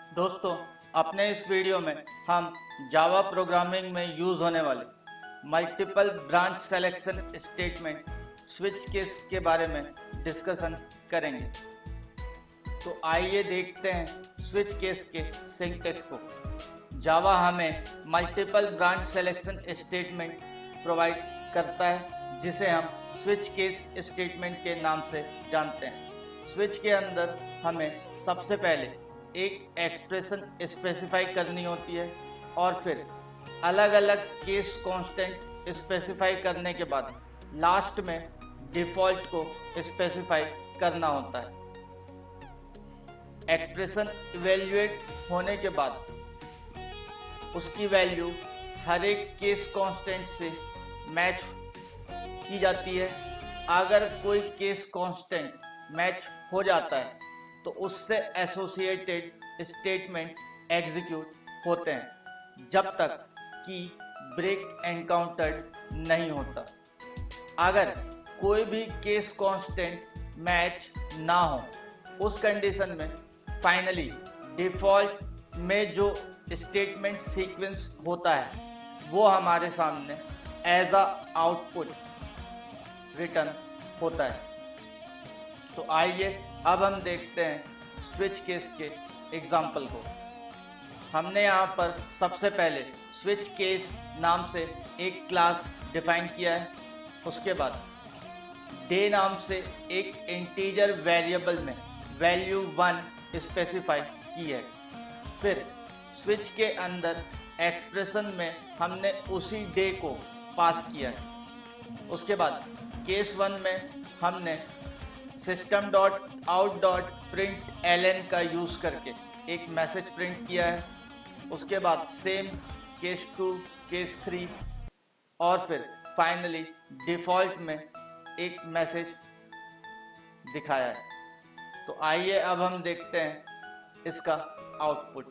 दोस्तों, अपने इस वीडियो में हम जावा प्रोग्रामिंग में यूज होने वाले multiple branch selection statement switch case के बारे में डिस्कशन करेंगे। तो आइए देखते हैं स्विच केस के सिंटैक्स को। जावा हमें multiple branch selection statement provide करता है, जिसे हम स्विच केस स्टेटमेंट के नाम से जानते हैं। स्विच के अंदर हमें सबसे पहले एक एक्सप्रेशन स्पेसिफाई करनी होती है और फिर अलग अलग केस कांस्टेंट स्पेसिफाई करने के बाद लास्ट में डिफ़ॉल्ट को स्पेसिफाई करना होता है। एक्सप्रेशन इवेल्युएट होने के बाद उसकी वैल्यू हर एक केस कांस्टेंट से मैच की जाती है। अगर कोई केस कांस्टेंट मैच हो जाता है तो उससे एसोसिएटेड स्टेटमेंट एग्जीक्यूट होते हैं जब तक कि ब्रेक एनकाउंटर्ड नहीं होता। अगर कोई भी केस कांस्टेंट मैच ना हो, उस कंडीशन में फाइनली डिफ़ॉल्ट में जो स्टेटमेंट सीक्वेंस होता है वो हमारे सामने एज अ आउटपुट रिटर्न होता है। तो आइए अब हम देखते हैं स्विच केस के एग्जाम्पल को। हमने यहाँ पर सबसे पहले स्विच केस नाम से एक क्लास डिफाइन किया है। उसके बाद डे नाम से एक इंटीजर वेरिएबल में वैल्यू 1 स्पेसिफाई की है। फिर स्विच के अंदर एक्सप्रेशन में हमने उसी डे को पास किया है। उसके बाद केस 1 में हमने system.out.println का यूज करके एक मैसेज प्रिंट किया है। उसके बाद सेम केस 2, केस 3 और फिर फाइनली डिफ़ॉल्ट में एक मैसेज दिखाया है। तो आइए अब हम देखते हैं इसका आउटपुट।